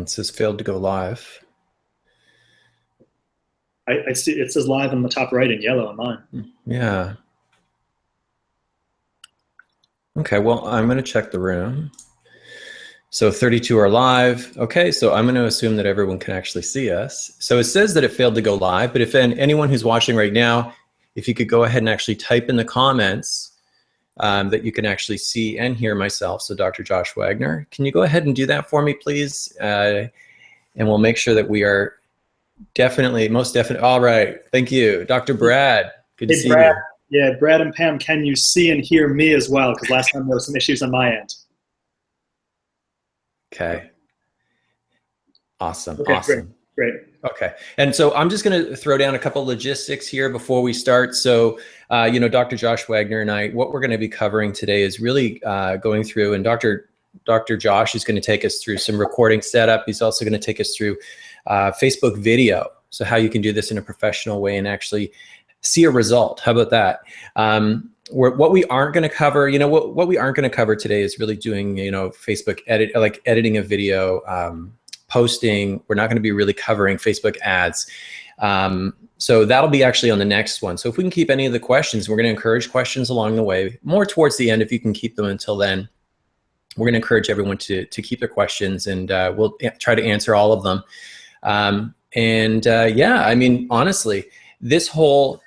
It says failed to go live. I see it says live on the top right in yellow on mine. Yeah. Okay, well, I'm going to check the room. So 32 are live. Okay, so I'm going to assume that everyone can actually see us. So it says that it failed to go live, but if anyone who's watching right now, if you could go ahead and actually type in the comments that you can actually see and hear myself. So Dr. Josh Wagner, can you go ahead and do that for me, please? And we'll make sure that we are most definitely. All right, thank you. Dr. Brad, good to see Brad. you. Yeah, Brad and Pam, can you see and hear me as well? Because last time there were some issues on my end. Okay. Awesome. Okay, Awesome. great. Okay. And so I'm just going to throw down a couple logistics here before we start. So, Dr. Josh Wagner and I, what we're going to be covering today is really going through, and Dr. Josh is going to take us through some recording setup. He's also going to take us through Facebook video. So how you can do this in a professional way and actually see a result. How about that? What we aren't going to cover, what we aren't going to cover today is really doing, Facebook editing a video, posting. We're not going to be really covering Facebook ads. So that'll be actually on the next one. So if we can keep any of the questions, we're going to encourage questions along the way, more towards the end. If you can keep them until then, we're going to encourage everyone to keep their questions, and we'll try to answer all of them. I mean, honestly, this whole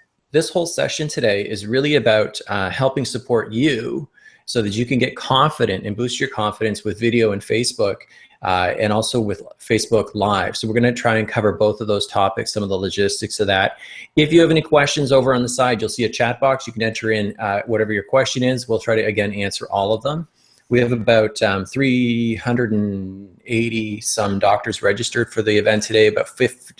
session today is really about helping support you so that you can get confident and boost your confidence with video and Facebook, and also with Facebook Live. So we're going to try and cover both of those topics, some of the logistics of that. If you have any questions over on the side, you'll see a chat box. You can enter in whatever your question is. We'll try to, again, answer all of them. We have about 380 some doctors registered for the event today. About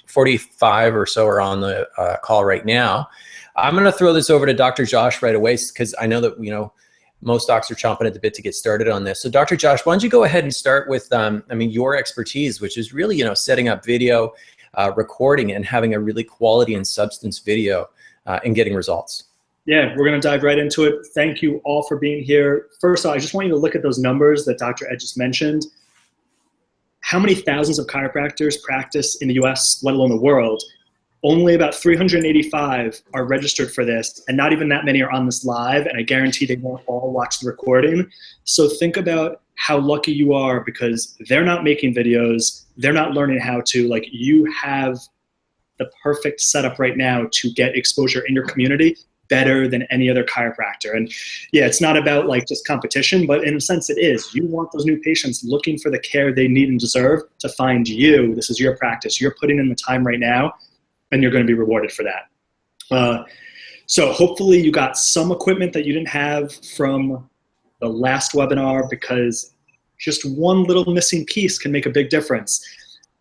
45 or so are on the call right now. I'm going to throw this over to Dr. Josh right away because I know that, most docs are chomping at the bit to get started on this. So Dr. Josh, why don't you go ahead and start with, your expertise, which is really, setting up video, recording, and having a really quality and substance video and getting results. Yeah, we're going to dive right into it. Thank you all for being here. First of all, I just want you to look at those numbers that Dr. Ed just mentioned. How many thousands of chiropractors practice in the US, let alone the world? Only about 385 are registered for this, and not even that many are on this live, and I guarantee they won't all watch the recording. So think about how lucky you are, because they're not making videos, they're not learning how to. You have the perfect setup right now to get exposure in your community better than any other chiropractor. And yeah, it's not about just competition, but in a sense it is. You want those new patients looking for the care they need and deserve to find you. This is your practice. You're putting in the time right now, and you're going to be rewarded for that. So hopefully you got some equipment that you didn't have from the last webinar, because just one little missing piece can make a big difference.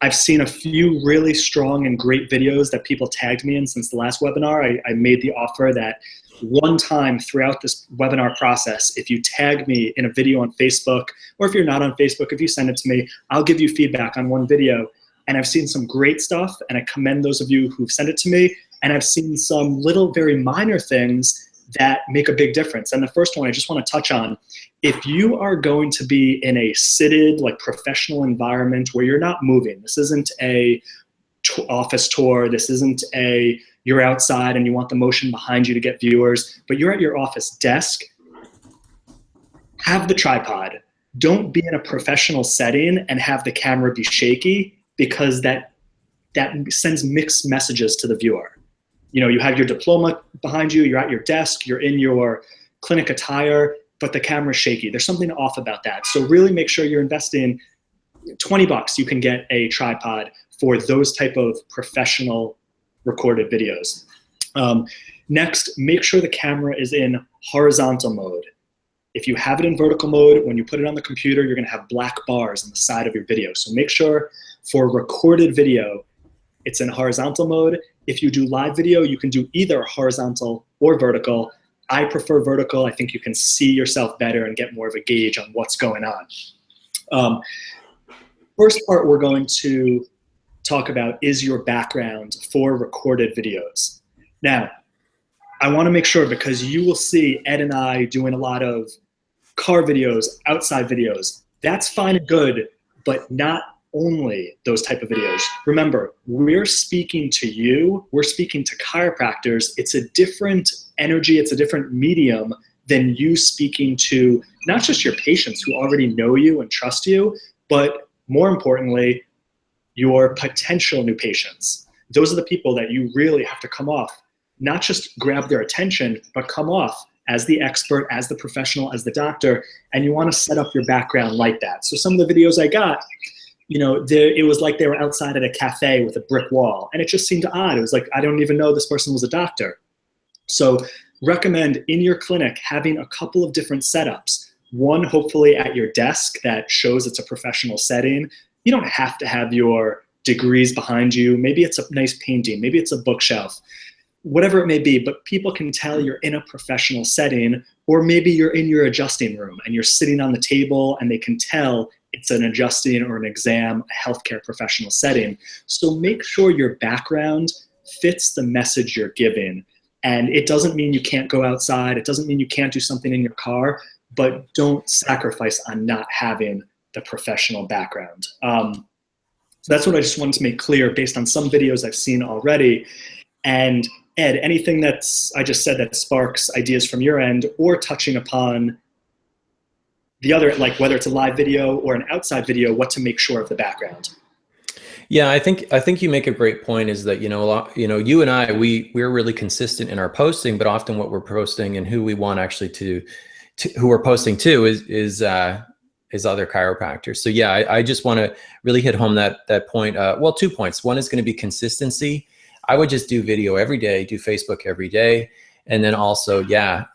I've seen a few really strong and great videos that people tagged me in since the last webinar. I made the offer that one time throughout this webinar process, if you tag me in a video on Facebook, or if you're not on Facebook, if you send it to me, I'll give you feedback on one video. And I've seen some great stuff, and I commend those of you who've sent it to me. And I've seen some little, very minor things that make a big difference. And the first one I just want to touch on, if you are going to be in a seated, professional environment where you're not moving, this isn't a office tour, this isn't you're outside and you want the motion behind you to get viewers, but you're at your office desk, have the tripod. Don't be in a professional setting and have the camera be shaky, because that sends mixed messages to the viewer. You have your diploma behind you, you're at your desk, you're in your clinic attire, but the camera's shaky. There's something off about that. So really make sure you're investing $20. You can get a tripod for those type of professional recorded videos. Next, make sure the camera is in horizontal mode. If you have it in vertical mode, when you put it on the computer, you're going to have black bars on the side of your video. So make sure for recorded video, it's in horizontal mode. If you do live video, you can do either horizontal or vertical. I prefer vertical. I think you can see yourself better and get more of a gauge on what's going on. First part we're going to talk about is your background for recorded videos. Now, I want to make sure, because you will see Ed and I doing a lot of car videos, outside videos. That's fine and good, but not only those type of videos. Remember, we're speaking to you, we're speaking to chiropractors. It's a different energy, it's a different medium than you speaking to not just your patients who already know you and trust you, but more importantly, your potential new patients. Those are the people that you really have to come off, not just grab their attention, but come off as the expert, as the professional, as the doctor, and you want to set up your background like that. So some of the videos I got, it was like they were outside at a cafe with a brick wall, and it just seemed odd. It was like, I don't even know this person was a doctor. So recommend in your clinic having a couple of different setups. One, hopefully at your desk that shows it's a professional setting. You don't have to have your degrees behind you. Maybe it's a nice painting, maybe it's a bookshelf, whatever it may be, but people can tell you're in a professional setting, or maybe you're in your adjusting room and you're sitting on the table and they can tell it's an adjusting or an exam, a healthcare professional setting. So make sure your background fits the message you're giving. And it doesn't mean you can't go outside. It doesn't mean you can't do something in your car, but don't sacrifice on not having the professional background. So that's what I just wanted to make clear based on some videos I've seen already. And Ed, anything I just said that sparks ideas from your end, or touching upon the other, like whether it's a live video or an outside video, what to make sure of the background? Yeah, I think you make a great point, is that, you and I, we're really consistent in our posting, but often what we're posting and who we want actually to who we're posting to is other chiropractors. So yeah, I just want to really hit home that point. Well, 2 points. One is going to be consistency. I would just do video every day, do Facebook every day. And then also,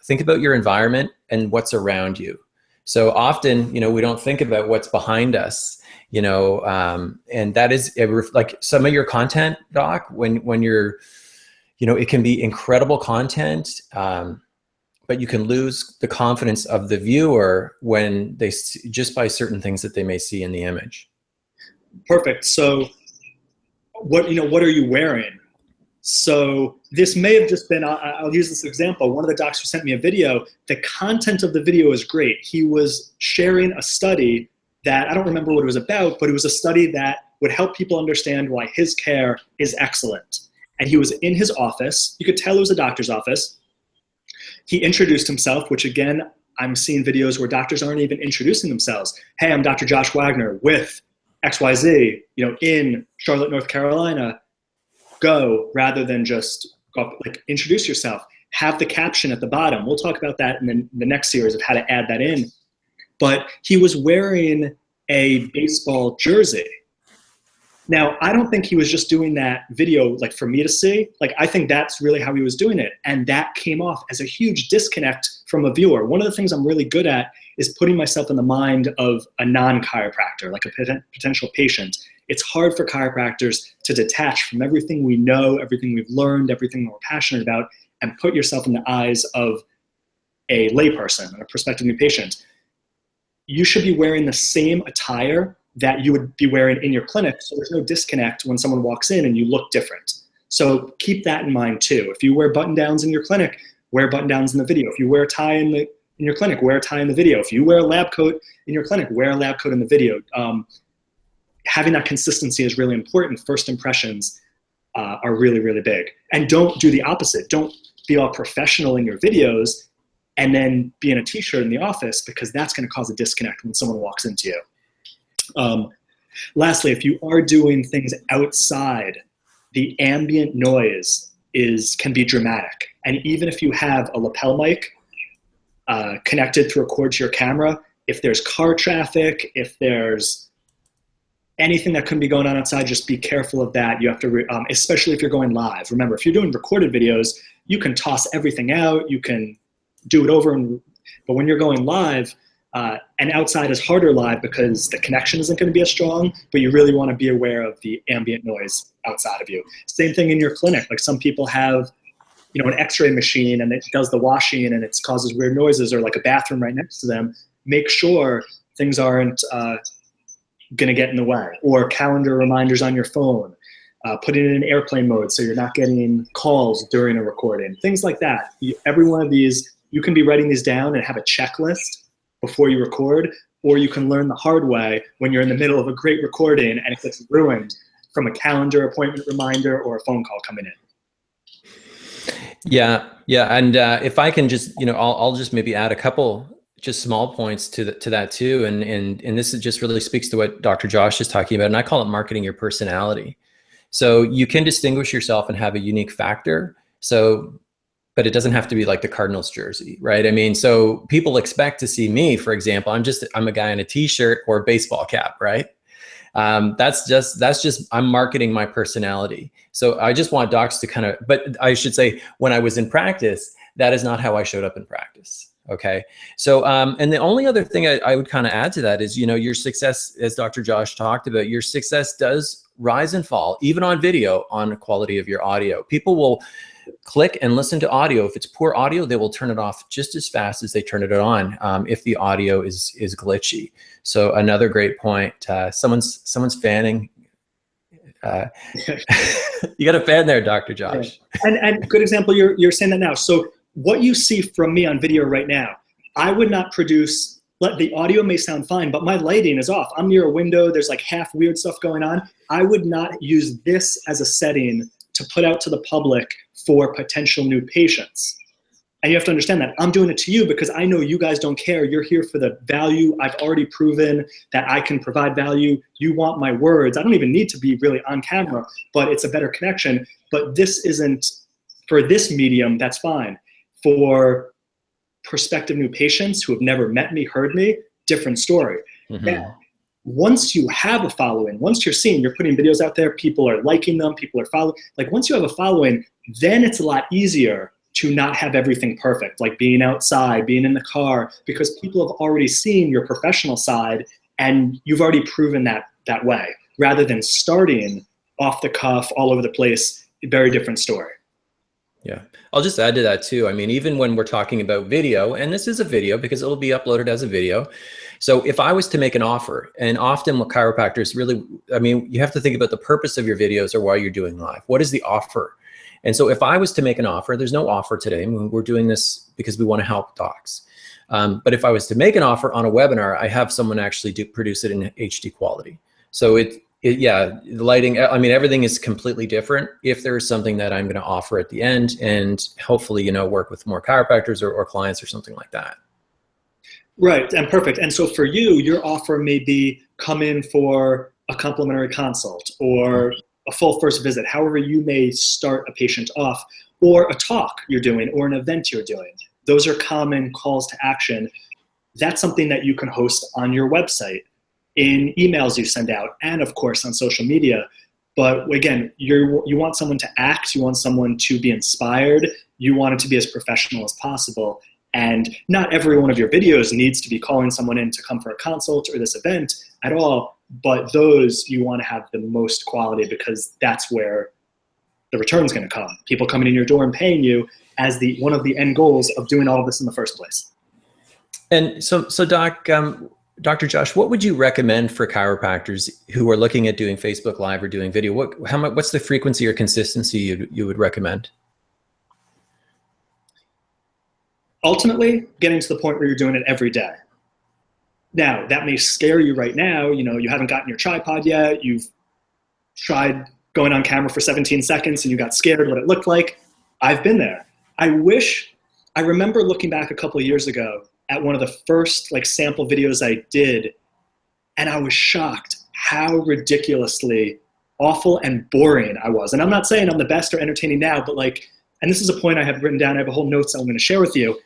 think about your environment and what's around you. So often, we don't think about what's behind us, and that is like some of your content, Doc, when you're, it can be incredible content, but you can lose the confidence of the viewer when they just by certain things that they may see in the image. Perfect. So what are you wearing? So this may have just been, I'll use this example. One of the docs who sent me a video, the content of the video is great. He was sharing a study that, I don't remember what it was about, but it was a study that would help people understand why his care is excellent. And he was in his office. You could tell it was a doctor's office. He introduced himself, which again, I'm seeing videos where doctors aren't even introducing themselves. Hey, I'm Dr. Josh Wagner with XYZ, in Charlotte, North Carolina. Go, rather than just go, like, introduce yourself. Have the caption at the bottom. We'll talk about that in the next series of how to add that in. But he was wearing a baseball jersey. Now, I don't think he was just doing that video like for me to see. Like, I think that's really how he was doing it. And that came off as a huge disconnect from a viewer. One of the things I'm really good at is putting myself in the mind of a non-chiropractor, like a potential patient. It's hard for chiropractors to detach from everything we know, everything we've learned, everything we're passionate about, and put yourself in the eyes of a layperson, a prospective new patient. You should be wearing the same attire that you would be wearing in your clinic, so there's no disconnect when someone walks in and you look different. So keep that in mind too. If you wear button-downs in your clinic, wear button-downs in the video. If you wear a tie in your clinic, wear a tie in the video. If you wear a lab coat in your clinic, wear a lab coat in the video. Having that consistency is really important. First impressions are really, really big. And don't do the opposite. Don't be all professional in your videos and then be in a t-shirt in the office, because that's going to cause a disconnect when someone walks into you. Lastly, if you are doing things outside, the ambient noise can be dramatic. And even if you have a lapel mic connected to record to your camera, if there's car traffic, if there's anything that could be going on outside, just be careful of that. You have to, especially if you're going live. Remember, if you're doing recorded videos, you can toss everything out, you can do it over, but when you're going live, and outside is harder live because the connection isn't going to be as strong, but you really want to be aware of the ambient noise outside of you. Same thing in your clinic. Like, some people have, an x-ray machine and it does the washing and it causes weird noises, or like a bathroom right next to them. Make sure things aren't going to get in the way, or calendar reminders on your phone, putting it in airplane mode so you're not getting calls during a recording, things like that. Every one of these, you can be writing these down and have a checklist before you record, or you can learn the hard way when you're in the middle of a great recording and it gets ruined from a calendar appointment reminder or a phone call coming in. Yeah, yeah, and if I can just, I'll just maybe add a couple just small points to that too, and this just really speaks to what Dr. Josh is talking about, and I call it marketing your personality. So you can distinguish yourself and have a unique factor. So, but it doesn't have to be like the Cardinals jersey, right? I mean, so people expect to see me, for example. I'm a guy in a t-shirt or a baseball cap, right? That's just I'm marketing my personality. So I just want docs to but I should say, when I was in practice, that is not how I showed up in practice. Okay. So, and the only other thing I would kind of add to that is, your success, as Dr. Josh talked about, your success does rise and fall, even on video, on the quality of your audio. People will click and listen to audio. If it's poor audio, they will turn it off just as fast as they turn it on, if the audio is glitchy. So another great point. Someone's fanning. You got a fan there, Dr. Josh. Yeah. And good example. You're saying that now. So what you see from me on video right now, I would not produce. The audio may sound fine, but my lighting is off. I'm near a window. There's like half weird stuff going on. I would not use this as a setting to put out to the public for potential new patients. And you have to understand that I'm doing it to you because I know you guys don't care. You're here for the value. I've already proven that I can provide value. You want my words. I don't even need to be really on camera, but it's a better connection. But this isn't, for this medium, that's fine. For prospective new patients who have never met me, heard me, different story. Mm-hmm. Now, once you have a following, once you're seeing, you're putting videos out there, people are liking them, people are following, like once you have a following, then it's a lot easier to not have everything perfect, like being outside, being in the car, because people have already seen your professional side and you've already proven that way, rather than starting off the cuff, all over the place, a very different story. Yeah, I'll just add to that too. I mean, even when we're talking about video, and this is a video because it'll be uploaded as a video. So if I was to make an offer, and often what chiropractors really, I mean, you have to think about the purpose of your videos or why you're doing live. What is the offer? And so if I was to make an offer, there's no offer today. I mean, we're doing this because we want to help docs. But if I was to make an offer on a webinar, I have someone actually produce it in HD quality. So yeah, the lighting, I mean, everything is completely different if there's something that I'm going to offer at the end, and hopefully, work with more chiropractors or clients or something like that. Right, and perfect. And so for you, your offer may be come in for a complimentary consult or a full first visit, however you may start a patient off, or a talk you're doing or an event you're doing. Those are common calls to action. That's something that you can host on your website, in emails you send out, and of course on social media. But again, you want someone to act, you want someone to be inspired, you want it to be as professional as possible. And not every one of your videos needs to be calling someone in to come for a consult or this event at all, but those you want to have the most quality, because that's where the return's going to come. People coming in your door and paying you as one of the end goals of doing all of this in the first place. And so Doc, Dr. Josh, what would you recommend for chiropractors who are looking at doing Facebook Live or doing video? What's the frequency or consistency you would recommend? Ultimately, getting to the point where you're doing it every day. Now, that may scare you right now. You haven't gotten your tripod yet. You've tried going on camera for 17 seconds and you got scared what it looked like. I've been there. I remember looking back a couple of years ago at one of the first sample videos I did, and I was shocked how ridiculously awful and boring I was. And I'm not saying I'm the best or entertaining now, but and this is a point I have written down. I have a whole notes that I'm going to share with you.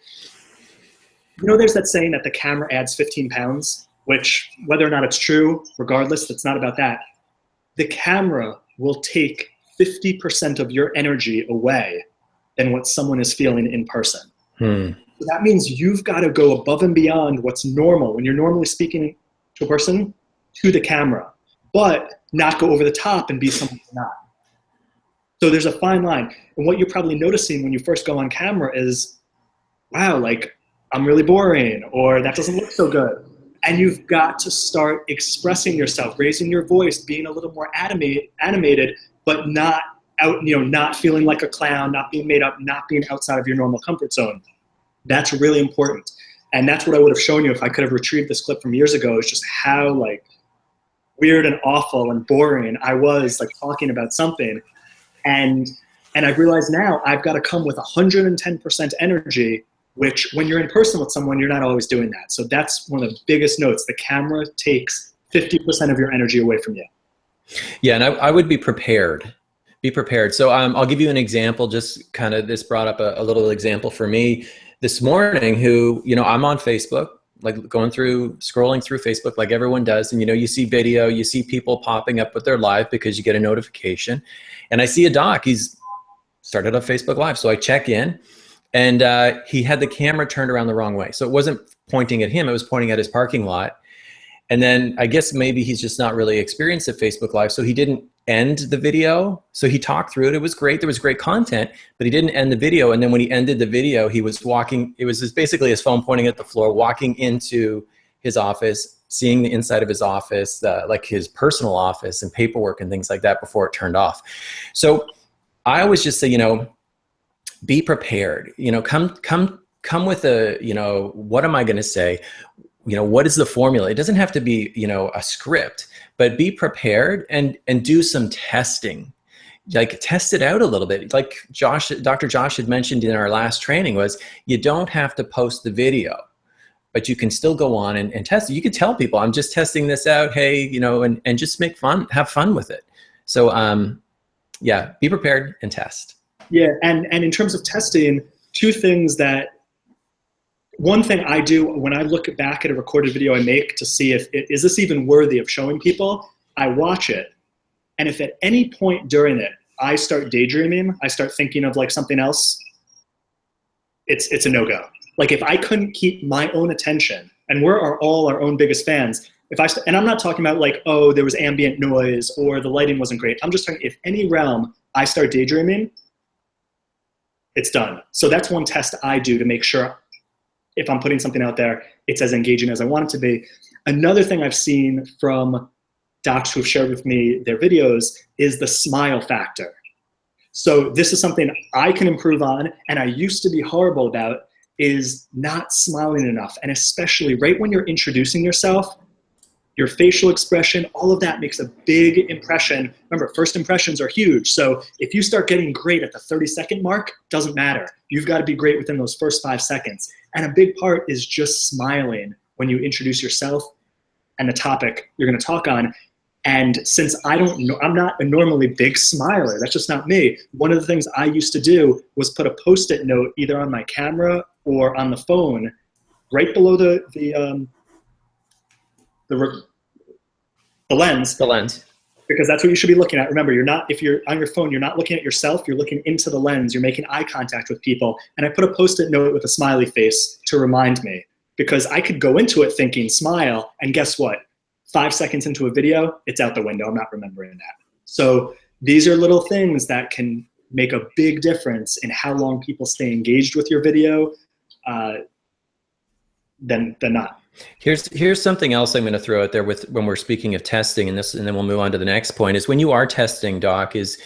There's that saying that the camera adds 15 pounds, which whether or not it's true, regardless, it's not about that. The camera will take 50% of your energy away than what someone is feeling in person. So that means you've got to go above and beyond what's normal when you're normally speaking to a person, to the camera, but not go over the top and be someone you're not. So there's a fine line. And what you're probably noticing when you first go on camera is, wow, I'm really boring, or that doesn't look so good. And you've got to start expressing yourself, raising your voice, being a little more animated, but not not feeling like a clown, not being made up, not being outside of your normal comfort zone. That's really important. And that's what I would have shown you if I could have retrieved this clip from years ago, is just how like weird and awful and boring I was like talking about something. And I've realized now I've got to come with 110% energy, which when you're in person with someone, you're not always doing that. So that's one of the biggest notes. The camera takes 50% of your energy away from you. Yeah, and I would be prepared. Be prepared. So I'll give you an example, just kind of this brought up a little example for me this morning who, you know, I'm on Facebook, like scrolling through Facebook like everyone does. And, you know, you see video, you see people popping up with their live because you get a notification. And I see a doc, he's started a Facebook Live. So I check in and he had the camera turned around the wrong way. So it wasn't pointing at him, it was pointing at his parking lot. And then I guess maybe he's just not really experienced at Facebook Live. So he didn't end the video. So he talked through it. It was great. There was great content, but he didn't end the video. And then when he ended the video, he was walking, it was just basically his phone pointing at the floor, walking into his office, seeing the inside of his office, like his personal office and paperwork and things like that before it turned off. So I always just say, you know, be prepared, you know, come with a, you know, what am I going to say? You know, what is the formula? It doesn't have to be, you know, a script, but be prepared and do some testing. Like test it out a little bit. Like Dr. Josh had mentioned in our last training was you don't have to post the video, but you can still go on and test it. You could tell people, I'm just testing this out. Hey, you know, and just have fun with it. So yeah, be prepared and test. Yeah, and in terms of testing, two things that, one thing I do when I look back at a recorded video I make to see if is this even worthy of showing people, I watch it. And if at any point during it, I start daydreaming, I start thinking of like something else, it's a no-go. Like if I couldn't keep my own attention, and we're all our own biggest fans, and I'm not talking about like, oh, there was ambient noise or the lighting wasn't great. I'm just talking, if any realm I start daydreaming, it's done. So that's one test I do to make sure if I'm putting something out there, it's as engaging as I want it to be. Another thing I've seen from docs who've shared with me their videos is the smile factor. So this is something I can improve on, and I used to be horrible about, is not smiling enough. And especially right when you're introducing yourself, your facial expression, all of that makes a big impression. Remember, first impressions are huge. So if you start getting great at the 30-second mark, doesn't matter. You've got to be great within those first 5 seconds. And a big part is just smiling when you introduce yourself and the topic you're going to talk on. And since I'm not a normally big smiler, that's just not me. One of the things I used to do was put a Post-it note either on my camera or on the phone right below the lens. The lens. Because that's what you should be looking at. Remember, if you're on your phone, you're not looking at yourself, you're looking into the lens, you're making eye contact with people. And I put a Post-it note with a smiley face to remind me, because I could go into it thinking smile, and guess what? 5 seconds into a video, it's out the window. I'm not remembering that. So these are little things that can make a big difference in how long people stay engaged with your video than not. Here's something else I'm going to throw out there when we're speaking of testing, and then we'll move on to the next point, is when you are testing, Doc, is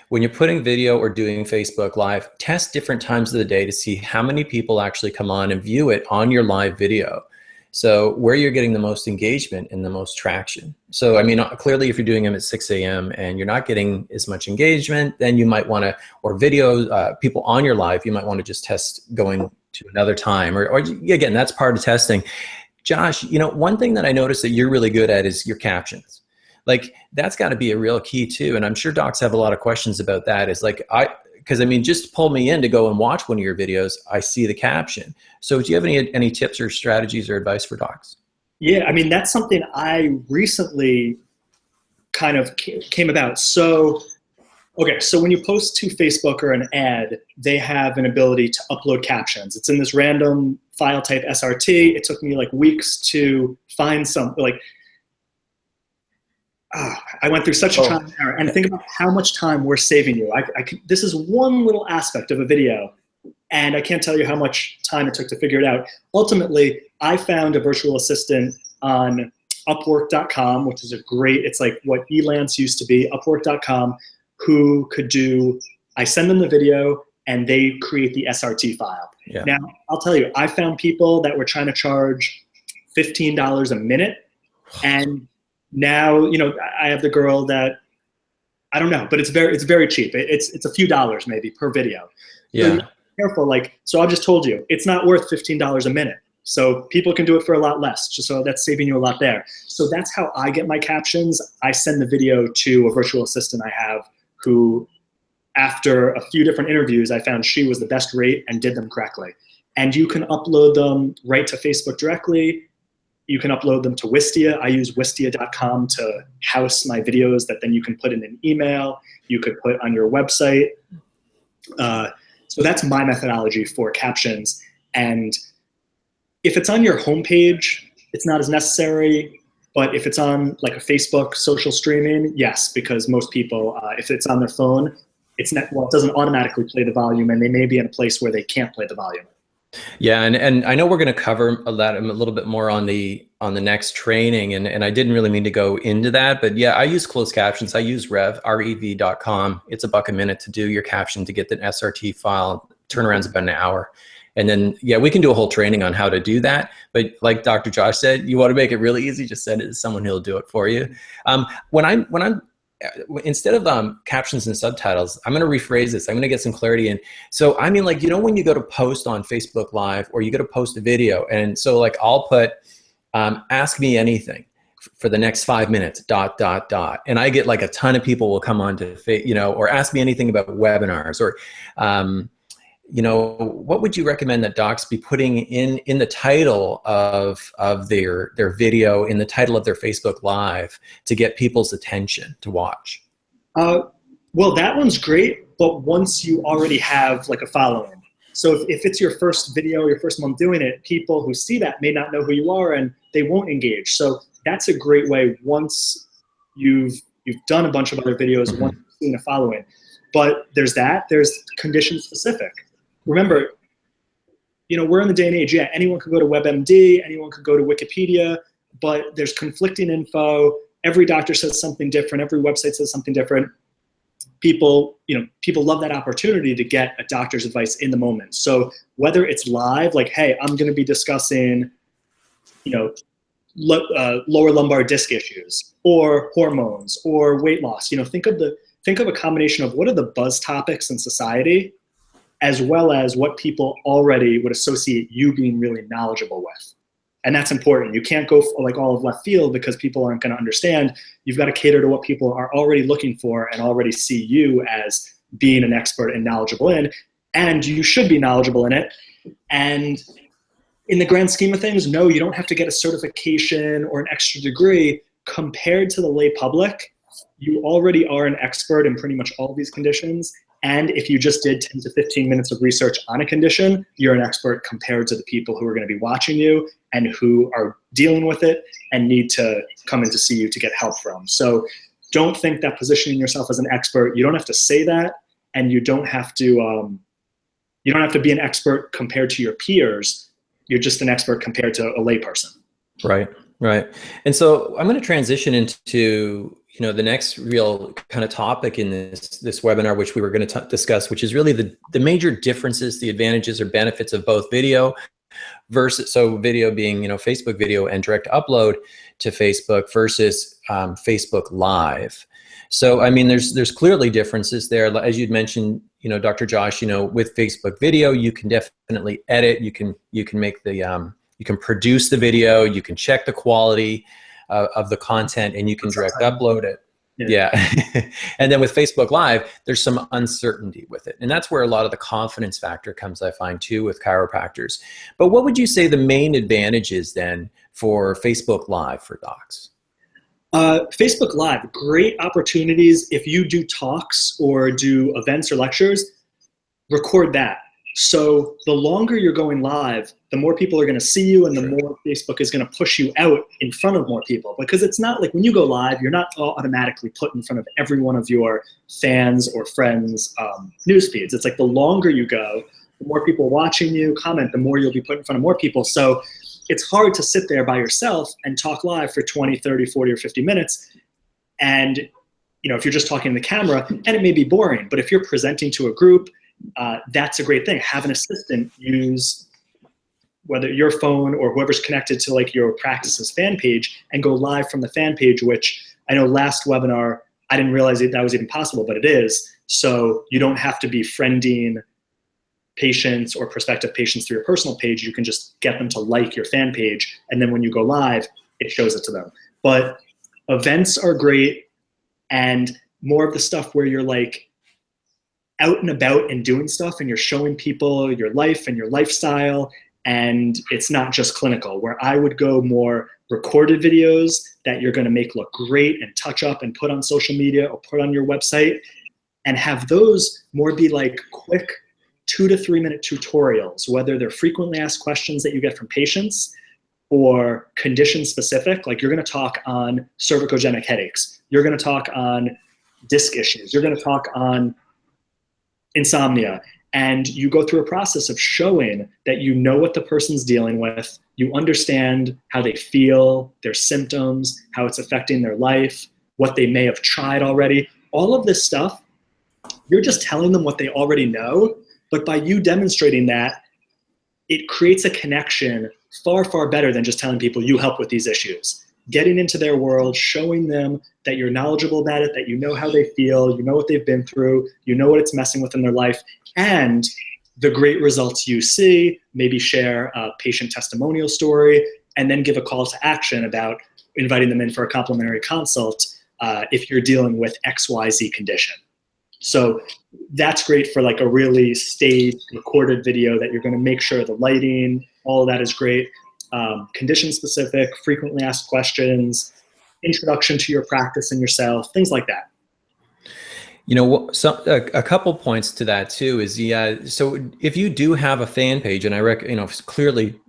when you're putting video or doing Facebook Live, test different times of the day to see how many people actually come on and view it on your live video. So where you're getting the most engagement and the most traction. So, I mean, clearly if you're doing them at 6 a.m. and you're not getting as much engagement, then you might want to, or video, people on your live, you might want to just test going to another time, or again, that's part of testing. Josh, you know, one thing that I noticed that you're really good at is your captions. Like that's got to be a real key too. And I'm sure docs have a lot of questions about that. Is like, because I mean, just pull me in to go and watch one of your videos, I see the caption. So do you have any tips or strategies or advice for docs? Yeah, I mean, that's something I recently kind of came about. So, okay, so when you post to Facebook or an ad, they have an ability to upload captions. It's in this random file type SRT. It took me like weeks to find some, like, I went through such a trial and error. And think about how much time we're saving you. This is one little aspect of a video, and I can't tell you how much time it took to figure it out. Ultimately, I found a virtual assistant on Upwork.com, which is it's like what Elance used to be, Upwork.com, who could do, I send them the video and they create the SRT file. Yeah. Now, I'll tell you, I found people that were trying to charge $15 a minute. And now, you know, I have the girl that, I don't know, but it's very cheap. It's a few dollars maybe per video. Yeah. So you careful, like, so I just told you, it's not worth $15 a minute. So people can do it for a lot less, just so that's saving you a lot there. So that's how I get my captions. I send the video to a virtual assistant I have who, after a few different interviews, I found she was the best rate and did them correctly. And you can upload them right to Facebook directly. You can upload them to Wistia. I use Wistia.com to house my videos that then you can put in an email. You could put on your website. So that's my methodology for captions. And if it's on your homepage, it's not as necessary. But if it's on like a Facebook social streaming, yes, because most people, if it's on their phone, it doesn't automatically play the volume, and they may be in a place where they can't play the volume. Yeah, and I know we're going to cover a little bit more on the next training, and I didn't really mean to go into that, but yeah, I use closed captions. I use rev.com. It's $1 a minute to do your caption, to get the SRT file. Turnaround's about an hour. And then, yeah, we can do a whole training on how to do that. But like Dr. Josh said, you want to make it really easy, just send it to someone who'll do it for you. Instead of captions and subtitles, I'm going to rephrase this. I'm going to get some clarity in. So, I mean, like, you know, when you go to post on Facebook Live or you go to post a video, and so like I'll put, ask me anything for the next 5 minutes, ... And I get like a ton of people will come on to, you know, or ask me anything about webinars, or, you know, what would you recommend that docs be putting in the title of their video, in the title of their Facebook Live, to get people's attention to watch? Well, that one's great, but once you already have like a following. So if it's your first video, your first month doing it, people who see that may not know who you are and they won't engage. So that's a great way once you've done a bunch of other videos, once you've seen a following. But there's condition specific. Remember, you know, we're in the day and age, yeah, anyone could go to WebMD, anyone could go to Wikipedia, but there's conflicting info. Every doctor says something different. Every website says something different. People love that opportunity to get a doctor's advice in the moment. So whether it's live, like, hey, I'm going to be discussing, you know, lower lumbar disc issues, or hormones, or weight loss. You know, think of a combination of what are the buzz topics in society, as well as what people already would associate you being really knowledgeable with. And that's important. You can't go for like all of left field because people aren't going to understand. You've got to cater to what people are already looking for and already see you as being an expert and knowledgeable in, and you should be knowledgeable in it. And in the grand scheme of things, no, you don't have to get a certification or an extra degree. Compared to the lay public, you already are an expert in pretty much all of these conditions. And if you just did 10 to 15 minutes of research on a condition, you're an expert compared to the people who are going to be watching you and who are dealing with it and need to come in to see you to get help from. So don't think that positioning yourself as an expert, you don't have to say that, and you don't have to be an expert compared to your peers. You're just an expert compared to a layperson. Right. And so I'm going to transition into, you know, the next real kind of topic in this webinar, which we were going to discuss, which is really the major differences, the advantages or benefits of both video versus, so video being, you know, Facebook video and direct upload to Facebook versus Facebook Live. So, I mean, there's clearly differences there. As you'd mentioned, you know, Dr. Josh, you know, with Facebook video, you can definitely edit, you can make the, you can produce the video, you can check the quality of the content, and you can direct upload it. Yeah. And then with Facebook Live, there's some uncertainty with it. And that's where a lot of the confidence factor comes, I find, too, with chiropractors. But what would you say the main advantage is then for Facebook Live for docs? Facebook Live, great opportunities. If you do talks or do events or lectures, record that. So the longer you're going live, the more people are going to see you, and the more Facebook is going to push you out in front of more people. Because it's not like when you go live, you're not automatically put in front of every one of your fans or friends' news feeds. It's like the longer you go, the more people watching you comment, the more you'll be put in front of more people. So it's hard to sit there by yourself and talk live for 20, 30, 40, or 50 minutes. And, you know, if you're just talking to the camera, and it may be boring, but if you're presenting to a group, that's a great thing. Have an assistant use whether your phone or whoever's connected to like your practice's fan page and go live from the fan page, which I know last webinar, I didn't realize that was even possible, but it is. So you don't have to be friending patients or prospective patients through your personal page. You can just get them to like your fan page. And then when you go live, it shows it to them. But events are great, and more of the stuff where you're like out and about and doing stuff and you're showing people your life and your lifestyle, and it's not just clinical, where I would go more recorded videos that you're going to make look great and touch up and put on social media or put on your website, and have those more be like quick 2 to 3 minute tutorials, whether they're frequently asked questions that you get from patients or condition specific. Like you're going to talk on cervicogenic headaches. You're going to talk on disc issues. You're going to talk on insomnia. And you go through a process of showing that you know what the person's dealing with, you understand how they feel, their symptoms, how it's affecting their life, what they may have tried already. All of this stuff, you're just telling them what they already know, but by you demonstrating that, it creates a connection far, far better than just telling people you help with these issues. Getting into their world, showing them that you're knowledgeable about it, that you know how they feel, you know what they've been through, you know what it's messing with in their life, and the great results you see, maybe share a patient testimonial story, and then give a call to action about inviting them in for a complimentary consult if you're dealing with XYZ condition. So that's great for like a really staged, recorded video that you're going to make sure the lighting, all of that is great. Condition specific, frequently asked questions, introduction to your practice and yourself, things like that. You know, a couple points to that too is, so if you do have a fan page, and I reckon, clearly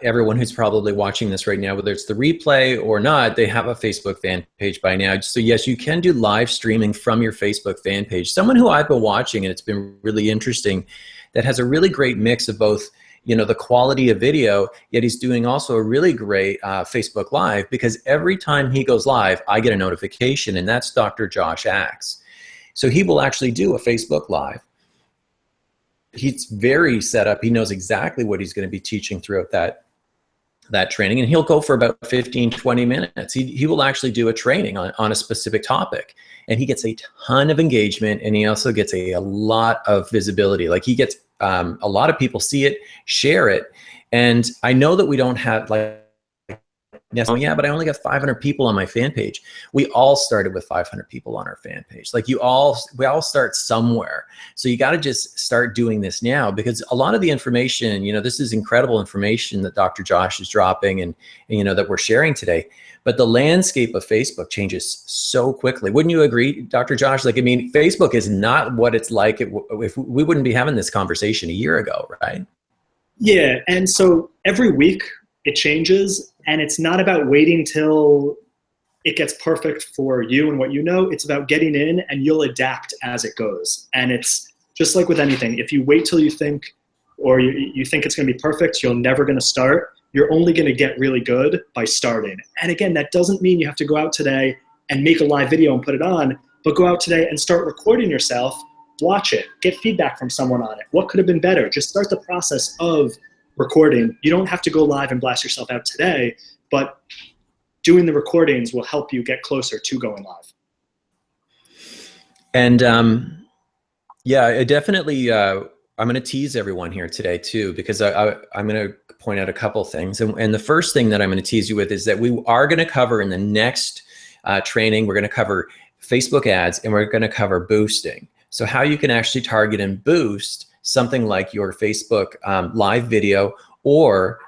everyone who's probably watching this right now, whether it's the replay or not, they have a Facebook fan page by now. So yes, you can do live streaming from your Facebook fan page. Someone who I've been watching, and it's been really interesting, that has a really great mix of both, the quality of video, yet he's doing also a really great Facebook Live, because every time he goes live, I get a notification, and that's Dr. Josh Axe. So he will actually do a Facebook Live. He's very set up. He knows exactly what he's going to be teaching throughout that training, and he'll go for about 15, 20 minutes. He will actually do a training on a specific topic, and he gets a ton of engagement, and he also gets a lot of visibility. Like he gets a lot of people see it, share it, and I know that we don't have like, yeah, but I only got 500 people on my fan page. We all started with 500 people on our fan page. Like we all start somewhere. So you got to just start doing this now, because a lot of the information, this is incredible information that Dr. Josh is dropping and that we're sharing today. But the landscape of Facebook changes so quickly. Wouldn't you agree, Dr. Josh? Like, I mean, Facebook is not what it's like if we wouldn't be having this conversation a year ago, right? Yeah, and so every week it changes, and it's not about waiting till it gets perfect for you and what you know. It's about getting in, and you'll adapt as it goes. And it's just like with anything. If you wait till you think, or you think it's going to be perfect, you're never going to start. You're only going to get really good by starting. And again, that doesn't mean you have to go out today and make a live video and put it on, but go out today and start recording yourself, watch it, get feedback from someone on it. What could have been better? Just start the process of recording. You don't have to go live and blast yourself out today, but doing the recordings will help you get closer to going live. And yeah, I definitely, I'm going to tease everyone here today too, because I'm going to point out a couple things. And the first thing that I'm going to tease you with is that we are going to cover in the next training, we're going to cover Facebook ads, and we're going to cover boosting. So how you can actually target and boost something like your Facebook live video or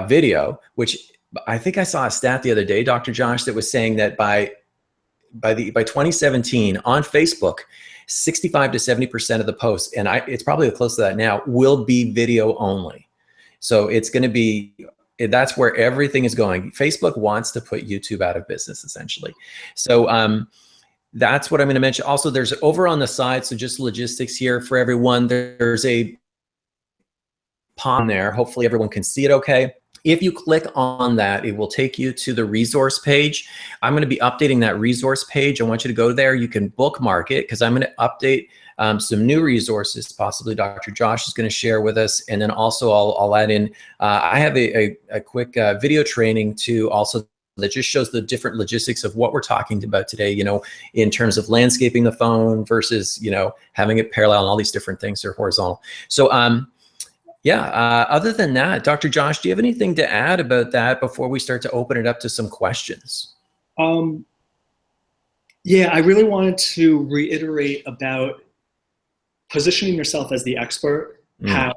video, which I think I saw a stat the other day, Dr. Josh, that was saying that by 2017 on Facebook, 65 to 70% of the posts, and it's probably close to that now, will be video only. So it's going to be, that's where everything is going. Facebook wants to put YouTube out of business, essentially. So that's what I'm going to mention. Also, there's over on the side, so just logistics here for everyone, there's a pop there. Hopefully everyone can see it okay. If you click on that, it will take you to the resource page. I'm going to be updating that resource page. I want you to go there. You can bookmark it, because I'm going to update some new resources, possibly Dr. Josh is going to share with us. And then also I'll add in, I have a quick video training to also that just shows the different logistics of what we're talking about today, in terms of landscaping the phone versus, having it parallel and all these different things or horizontal. So, other than that, Dr. Josh, do you have anything to add about that before we start to open it up to some questions? Yeah, I really wanted to reiterate about positioning yourself as the expert, how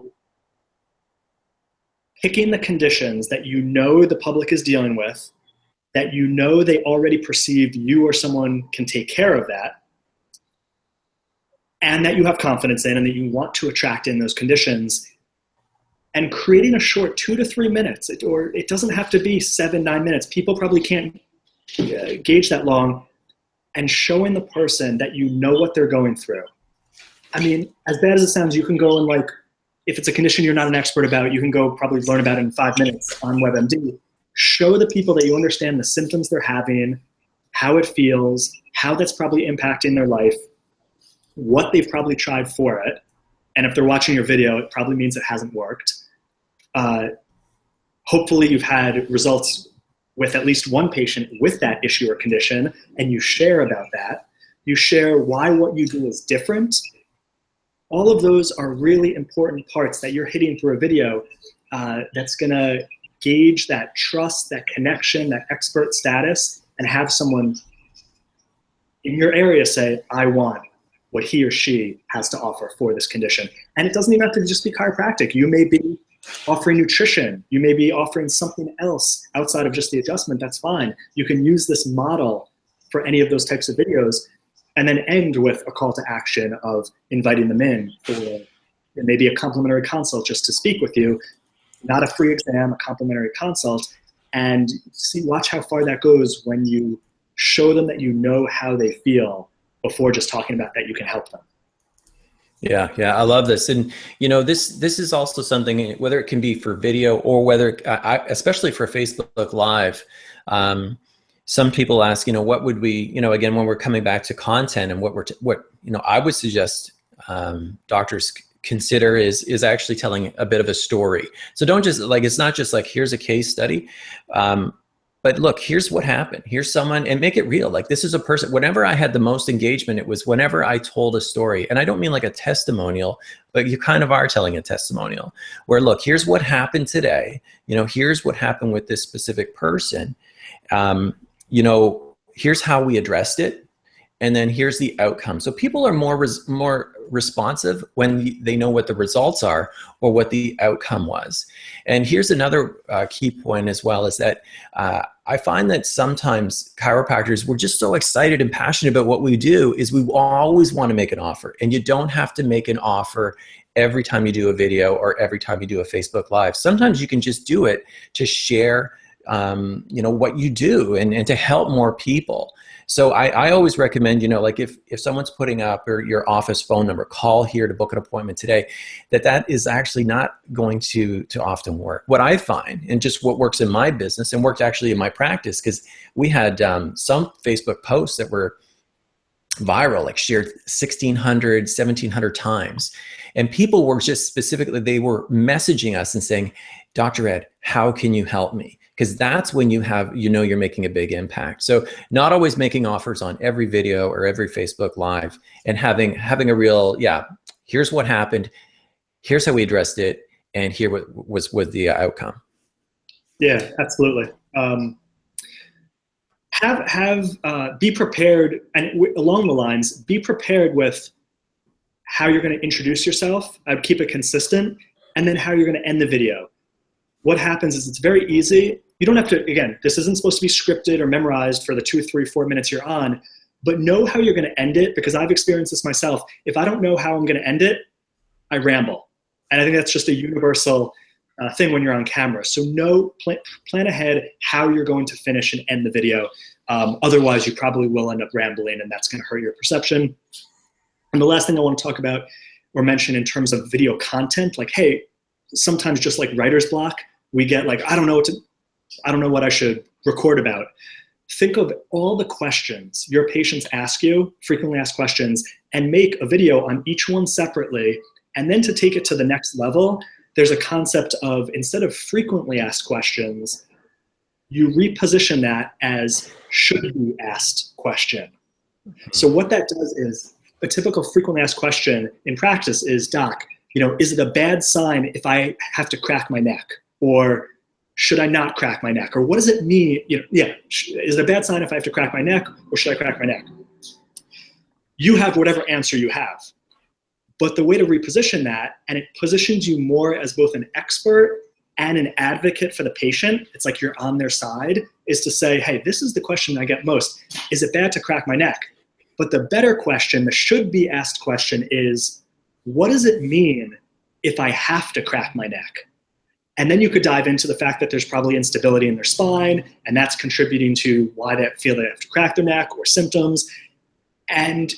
picking the conditions that the public is dealing with, that they already perceived you or someone can take care of that, and that you have confidence in and that you want to attract in those conditions, and creating a short 2 to 3 minutes, or it doesn't have to be 7-9 minutes. People probably can't gauge that long, and showing the person that you know what they're going through. I mean, as bad as it sounds, you can go and if it's a condition you're not an expert about, you can go probably learn about it in 5 minutes on WebMD. Show the people that you understand the symptoms they're having, how it feels, how that's probably impacting their life, what they've probably tried for it. And if they're watching your video, it probably means it hasn't worked. Hopefully you've had results with at least one patient with that issue or condition, and you share about that. You share why what you do is different. All of those are really important parts that you're hitting through a video that's going to gauge that trust, that connection, that expert status, and have someone in your area say, I want what he or she has to offer for this condition. And it doesn't even have to just be chiropractic. You may be offering nutrition. You may be offering something else outside of just the adjustment. That's fine. You can use this model for any of those types of videos, and then end with a call to action of inviting them in for maybe a complimentary consult just to speak with you, not a free exam, a complimentary consult, and watch how far that goes when you show them that you know how they feel before just talking about that you can help them. Yeah, I love this. And, this is also something, whether it can be for video or whether, especially for Facebook Live, some people ask, what would we, again, when we're coming back to content and what I would suggest doctors consider is actually telling a bit of a story. So don't just it's not just here's a case study, but look, here's what happened. Here's someone, and make it real. This is a person. Whenever I had the most engagement, it was whenever I told a story. And I don't mean like a testimonial, but you kind of are telling a testimonial where, look, here's what happened today. Here's what happened with this specific person. Here's how we addressed it. And then here's the outcome. So people are more responsive when they know what the results are or what the outcome was. And here's another key point as well, is that I find that sometimes chiropractors, we're just so excited and passionate about what we do, is we always want to make an offer. And you don't have to make an offer every time you do a video or every time you do a Facebook Live. Sometimes you can just do it to share what you do and to help more people. So I always recommend, if someone's putting up your office phone number, call here to book an appointment today, that is actually not going to often work. What I find, and just what works in my business and worked actually in my practice, because we had some Facebook posts that were viral, shared 1,600, 1,700 times. And people were just specifically, they were messaging us and saying, Dr. Ed, how can you help me? Because that's when you're making a big impact. So not always making offers on every video or every Facebook Live, and having a real, here's what happened, here's how we addressed it, and here was the outcome. Yeah, absolutely. Be prepared, and along the lines, be prepared with how you're going to introduce yourself. I'd keep it consistent, and then how you're going to end the video. What happens is it's very easy. You don't have to, again, this isn't supposed to be scripted or memorized for the 2, 3, 4 minutes you're on, but know how you're going to end it, because I've experienced this myself. If I don't know how I'm going to end it, I ramble. And I think that's just a universal thing when you're on camera. So plan ahead how you're going to finish and end the video. Otherwise, you probably will end up rambling, and that's going to hurt your perception. And the last thing I want to talk about or mention in terms of video content, hey, sometimes just like writer's block, we get I don't know what I should record about. think of all the questions your patients ask you, frequently asked questions, and make a video on each one separately. And then to take it to the next level, there's a concept of, instead of frequently asked questions, you reposition that as should be asked question. So what that does is, a typical frequently asked question in practice is, doc, is it a bad sign if I have to crack my neck? Or should I not crack my neck? Or what does it mean? Is it a bad sign if I have to crack my neck, or should I crack my neck? You have whatever answer you have. But the way to reposition that, and it positions you more as both an expert and an advocate for the patient, it's like you're on their side, is to say, hey, this is the question I get most. Is it bad to crack my neck? But the better question, the should be asked question is, what does it mean if I have to crack my neck? And then you could dive into the fact that there's probably instability in their spine, and that's contributing to why they feel they have to crack their neck, or symptoms. And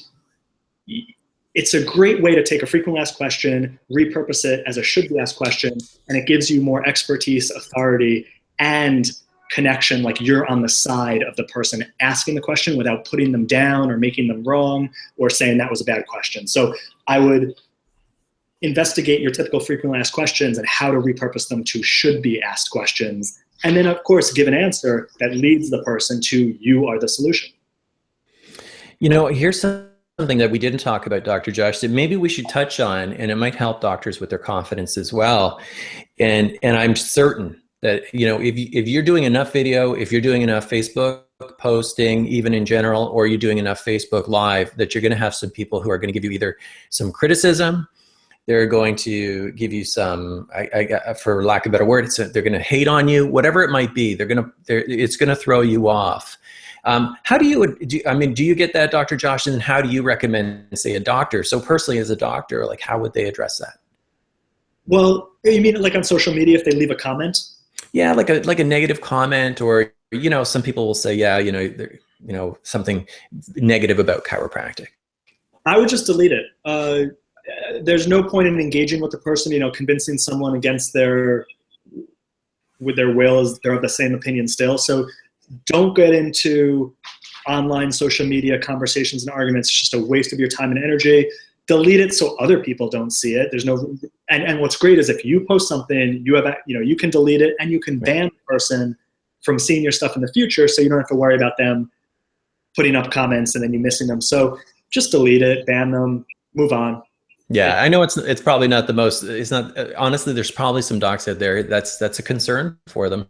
it's a great way to take a frequently asked question, repurpose it as a should be asked question, and it gives you more expertise, authority, and connection, like you're on the side of the person asking the question without putting them down or making them wrong or saying that was a bad question. So I would investigate your typical frequently asked questions and how to repurpose them to should be asked questions. And then of course, give an answer that leads the person to you are the solution. Here's something that we didn't talk about, Dr. Josh, that maybe we should touch on, and it might help doctors with their confidence as well. And I'm certain that, if you're doing enough video, if you're doing enough Facebook posting, even in general, or you're doing enough Facebook Live, that you're going to have some people who are going to give you either some criticism, they're going to give you some, for lack of a better word, they're going to hate on you, whatever it might be. It's going to throw you off. How do you get that, Dr. Josh? And how do you recommend, say, a doctor? So personally, as a doctor, like, how would they address that? Well, you mean like on social media, if they leave a comment? Yeah, like a negative comment, or some people will say, something negative about chiropractic. I would just delete it. There's no point in engaging with the person, convincing someone against with their will is they're of the same opinion still. So don't get into online social media conversations and arguments. It's just a waste of your time and energy. Delete it so other people don't see it. There's no, and what's great is if you post something, you can delete it, and you can ban the person from seeing your stuff in the future, so you don't have to worry about them putting up comments and then you missing them. So just delete it, ban them, move on. Yeah, I know it's probably not the most, it's not, honestly, there's probably some docs out there that's a concern for them.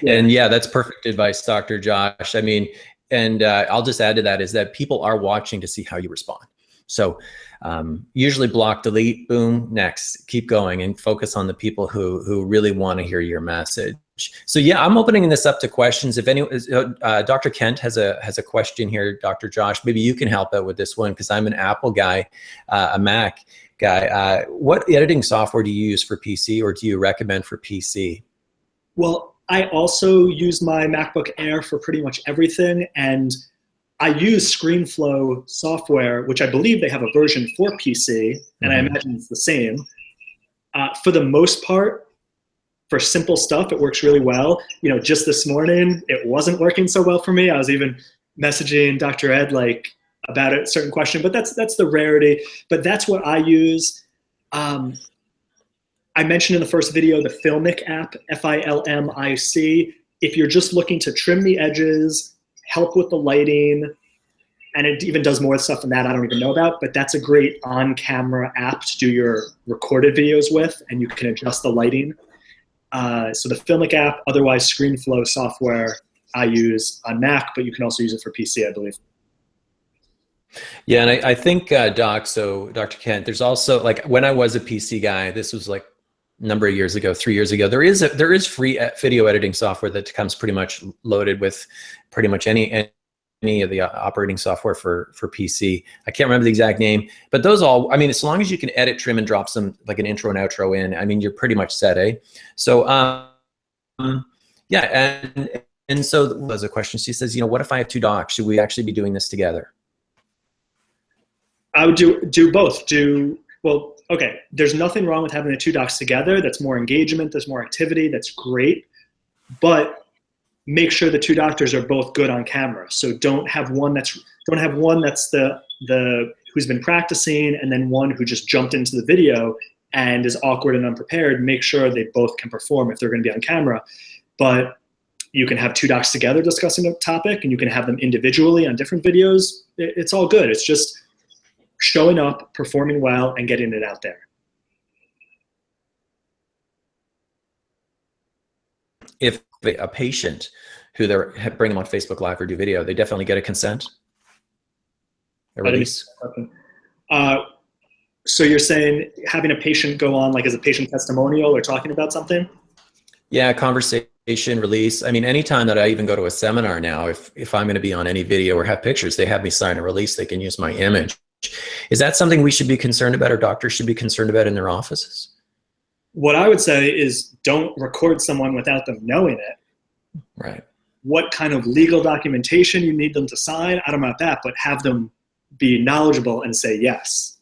Yeah. And yeah, that's perfect advice, Dr. Josh. And I'll just add to that is that people are watching to see how you respond. So usually block, delete, boom, next, keep going, and focus on the people who really want to hear your message. So yeah, I'm opening this up to questions. If anyone, Dr. Kent has a question here, Dr. Josh, maybe you can help out with this one, because I'm an Apple guy, a Mac guy. What editing software do you use for PC, or do you recommend for PC? Well, I also use my MacBook Air for pretty much everything, and I use ScreenFlow software, which I believe they have a version for PC, and I imagine it's the same. For the most part, for simple stuff, it works really well. Just this morning, it wasn't working so well for me. I was even messaging Dr. Ed about a certain question, but that's the rarity. But that's what I use. I mentioned in the first video the Filmic app, Filmic. If you're just looking to trim the edges, help with the lighting, and it even does more stuff than that I don't even know about, but that's a great on-camera app to do your recorded videos with, and you can adjust the lighting. So the Filmic app, otherwise ScreenFlow software I use on Mac, but you can also use it for PC, I believe. Yeah, and I think, Doc, so Dr. Kent, there's also, when I was a PC guy, this was a number of years ago, 3 years ago, there is free video editing software that comes pretty much loaded with pretty much any of the operating software for PC. I can't remember the exact name, but those all, as long as you can edit, trim, and drop some, like an intro and outro in, you're pretty much set, eh? So, yeah, and so there's a question. She says, what if I have two docs? Should we actually be doing this together? I would do both. Well, okay, there's nothing wrong with having the two docs together. That's more engagement, there's more activity, that's great. But make sure the two doctors are both good on camera. So don't have one that's the who's been practicing and then one who just jumped into the video and is awkward and unprepared. Make sure they both can perform if they're going to be on camera. But you can have two docs together discussing a topic, and you can have them individually on different videos. It's all good. It's just showing up, performing well, and getting it out there. If a patient who they're bring them on Facebook Live or do video, they definitely get a consent, a release. So you're saying having a patient go on like as a patient testimonial or talking about something? Yeah, conversation, release. I mean, anytime that I even go to a seminar now, if I'm going to be on any video or have pictures, they have me sign a release. They can use my image. Is that something we should be concerned about, or doctors should be concerned about in their offices? What I would say is don't record someone without them knowing it. Right. What kind of legal documentation you need them to sign, I don't know about that, but have them be knowledgeable and say yes.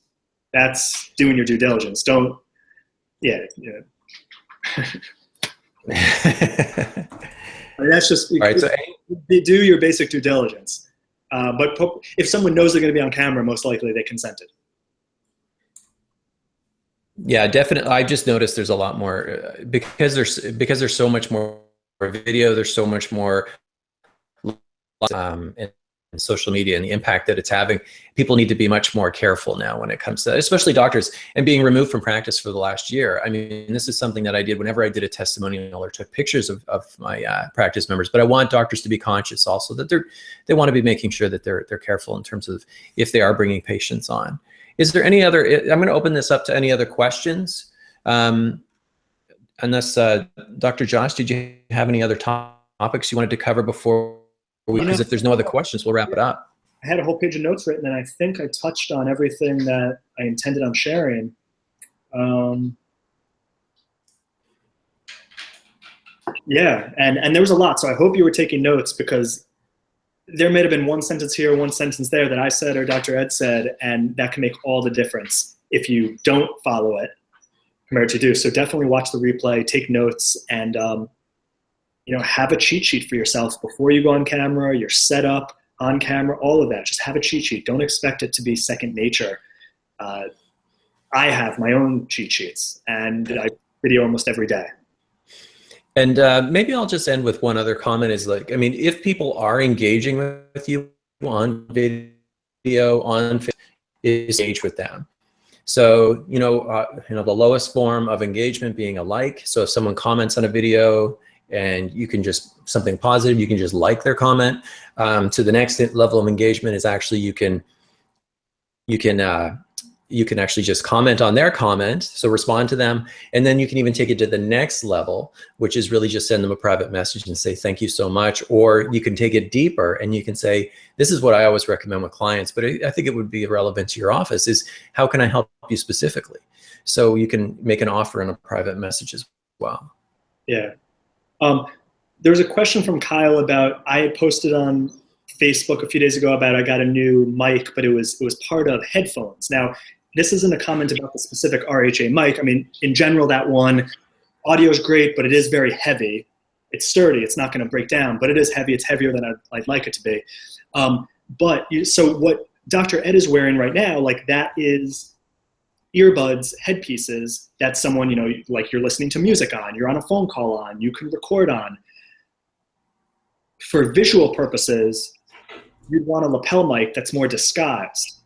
That's doing your due diligence. Don't, yeah. I mean, that's just, right, so do your basic due diligence. But if someone knows they're going to be on camera, most likely they consented. Yeah, definitely. I just noticed there's a lot more because there's so much more video. There's so much more in social media and the impact that it's having. People need to be much more careful now when it comes to that, especially doctors, and being removed from practice for the last year. I mean, this is something that I did whenever I did a testimonial or took pictures of my practice members. But I want doctors to be conscious also that they want to be making sure that they're careful in terms of if they are bringing patients on. Is there any other? I'm going to open this up to any other questions. Unless Dr. Josh, did you have any other topics you wanted to cover before? Because if there's no other questions, we'll wrap it up. I had a whole page of notes written, and I think I touched on everything that I intended on sharing. Yeah, and there was a lot, so I hope you were taking notes, because there may have been one sentence here, one sentence there that I said or Dr. Ed said, and that can make all the difference if you don't follow it compared to do. So definitely watch the replay, take notes, and have a cheat sheet for yourself before you go on camera, your setup, on camera, all of that. Just have a cheat sheet. Don't expect it to be second nature. I have my own cheat sheets, and I video almost every day. And maybe I'll just end with one other comment is like, I mean, if people are engaging with you on video, on Facebook, engage with them. So, the lowest form of engagement being a like. So if someone comments on a video, and you can just, something positive, you can just like their comment. To the next level of engagement is actually you can actually just comment on their comment, so respond to them, and then you can even take it to the next level, which is really just send them a private message and say thank you so much. Or you can take it deeper and you can say, this is what I always recommend with clients, but I think it would be relevant to your office, is how can I help you specifically? So you can make an offer in a private message as well. Yeah. There was a question from Kyle about, I had posted on Facebook a few days ago about I got a new mic, but it was part of headphones. Now, this isn't a comment about the specific RHA mic. I mean, in general, that one, audio is great, but it is very heavy. It's sturdy. It's not going to break down, but it is heavy. It's heavier than I'd like it to be. So what Dr. Ed is wearing right now, like that is earbuds, headpieces that someone, like you're listening to music on, you're on a phone call on, you can record on. For visual purposes, you'd want a lapel mic that's more disguised.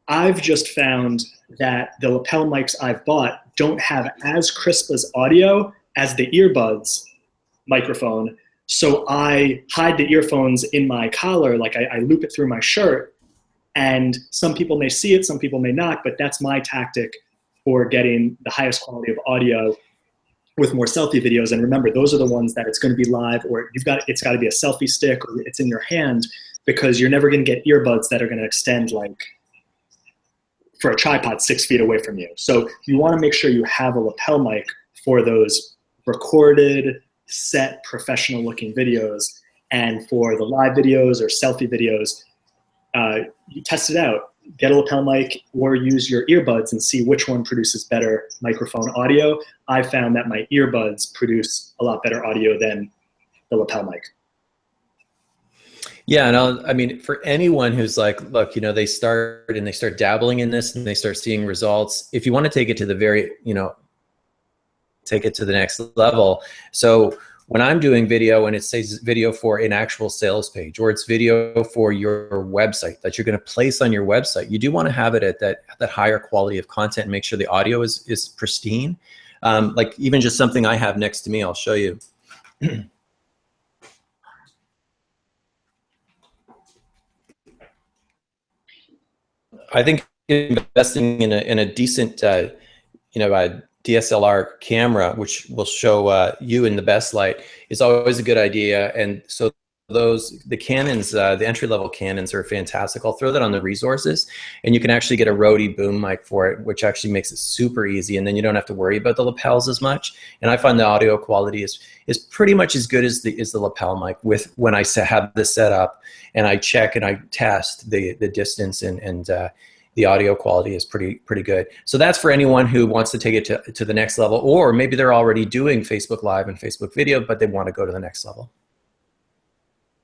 I've just found that the lapel mics I've bought don't have as crisp as audio as the earbuds microphone. So I hide the earphones in my collar, like I loop it through my shirt. And some people may see it, some people may not, but that's my tactic for getting the highest quality of audio with more selfie videos. And remember, those are the ones that it's going to be live, or it's got to be a selfie stick, or it's in your hand, because you're never going to get earbuds that are going to extend like for a tripod 6 feet away from you. So you want to make sure you have a lapel mic for those recorded, set, professional looking videos. And for the live videos or selfie videos, you test it out. Get a lapel mic or use your earbuds and see which one produces better microphone audio. I found that my earbuds produce a lot better audio than the lapel mic. Yeah, and I mean, for anyone who's like, look, they start dabbling in this and they start seeing results. If you want to take it to the very, take it to the next level. So when I'm doing video and it says video for an actual sales page, or it's video for your website that you're going to place on your website, you do want to have it at that higher quality of content and make sure the audio is pristine. Like even just something I have next to me, I'll show you. I think investing in a decent, a DSLR camera, which will show you in the best light, is always a good idea. And so the Canons, the entry-level Canons are fantastic. I'll throw that on the resources, and you can actually get a Rode boom mic for it, which actually makes it super easy, and then you don't have to worry about the lapels as much. And I find the audio quality is pretty much as good as the lapel mic when I have this set up, and I check and I test the distance and the audio quality is pretty good. So that's for anyone who wants to take it to the next level, or maybe they're already doing Facebook Live and Facebook video, but they want to go to the next level.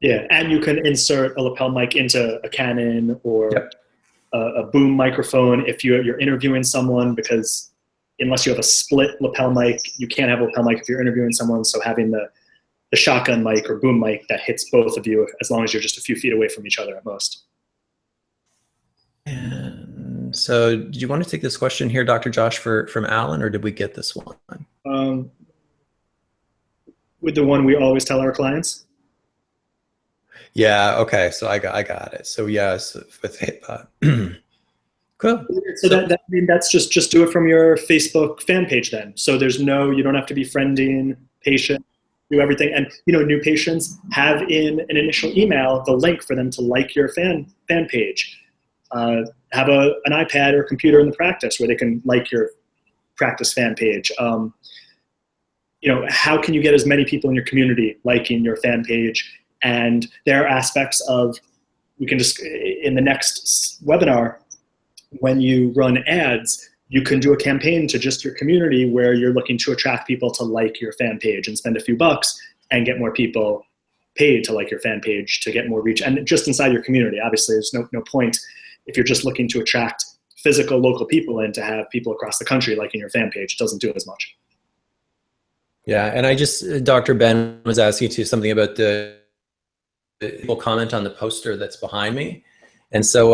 Yeah, and you can insert a lapel mic into a Canon or a boom microphone if you're interviewing someone, because unless you have a split lapel mic, you can't have a lapel mic if you're interviewing someone. So having the shotgun mic or boom mic that hits both of you, as long as you're just a few feet away from each other at most. And so do you want to take this question here, Dr. Josh, from Alan, or did we get this one? With the one we always tell our clients. Yeah. Okay. So I got it. So yes, with cool. So I mean, that's just do it from your Facebook fan page then. So you don't have to be friending patients, do everything. And new patients have in an initial email the link for them to like your fan page. Have an iPad or computer in the practice where they can like your practice fan page. How can you get as many people in your community liking your fan page? And there are aspects of, we can just, in the next webinar, when you run ads, you can do a campaign to just your community where you're looking to attract people to like your fan page and spend a few bucks and get more people paid to like your fan page to get more reach. And just inside your community, obviously, there's no point if you're just looking to attract physical local people and to have people across the country liking your fan page. It doesn't do as much. Yeah, and Dr. Ben was asking too something about the people comment on the poster that's behind me. And so,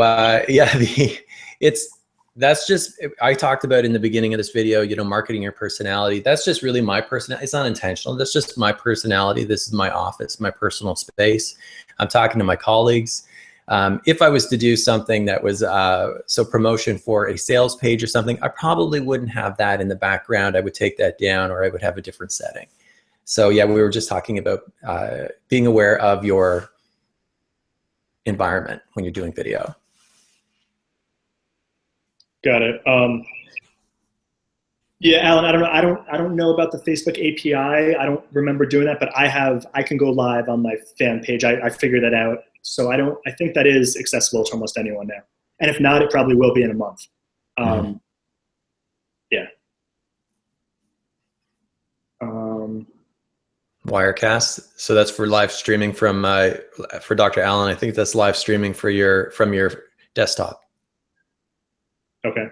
that's just, I talked about in the beginning of this video, marketing your personality. That's just really my personality. It's not intentional. That's just my personality. This is my office, my personal space. I'm talking to my colleagues. If I was to do something that was promotion for a sales page or something, I probably wouldn't have that in the background. I would take that down, or I would have a different setting. So yeah, we were just talking about being aware of your environment when you're doing video. Got it. Yeah, Alan, I don't know about the Facebook API. I don't remember doing that, but I can go live on my fan page. I figured that out. So I think that is accessible to almost anyone now. And if not, it probably will be in a month. Yeah. Wirecast. So that's for live streaming for Dr. Allen. I think that's live streaming from your desktop. Okay.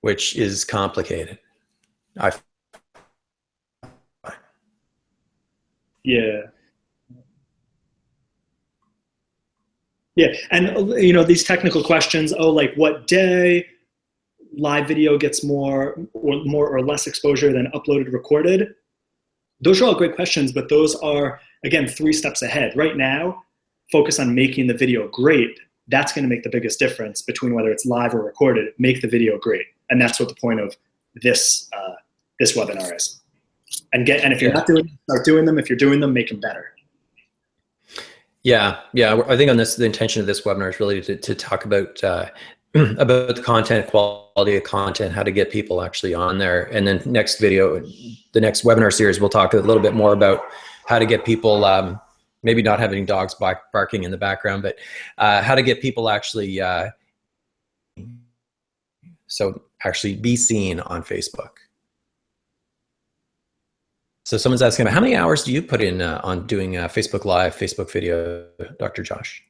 Which is complicated. Yeah. Yeah, and these technical questions. Oh, like what day live video gets more or less exposure than uploaded recorded? Those are all great questions, but those are, again, 3 steps ahead. Right now, focus on making the video great. That's going to make the biggest difference between whether it's live or recorded. Make the video great, and that's what the point of this webinar is. And if you're not doing them, start doing them. If you're doing them, make them better. Yeah. I think the intention of this webinar is really to talk about the content, quality of content, how to get people actually on there. And then the next webinar series, we'll talk a little bit more about how to get people, maybe not having dogs barking in the background, but how to get people actually, actually be seen on Facebook. So someone's asking about how many hours do you put in on doing Facebook Live, Facebook video, Dr. Josh?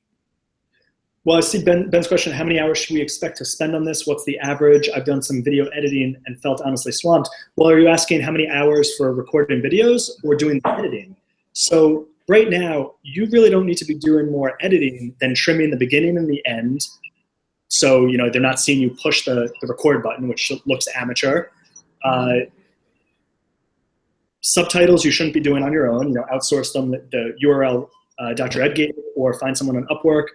Well, I see Ben's question, how many hours should we expect to spend on this? What's the average? I've done some video editing and felt honestly swamped. Well, are you asking how many hours for recording videos or doing the editing? So right now, you really don't need to be doing more editing than trimming the beginning and the end. So, you know, they're not seeing you push the record button, which looks amateur. Subtitles you shouldn't be doing on your own. You know, outsource them, the URL Dr. Ed gave, or find someone on Upwork.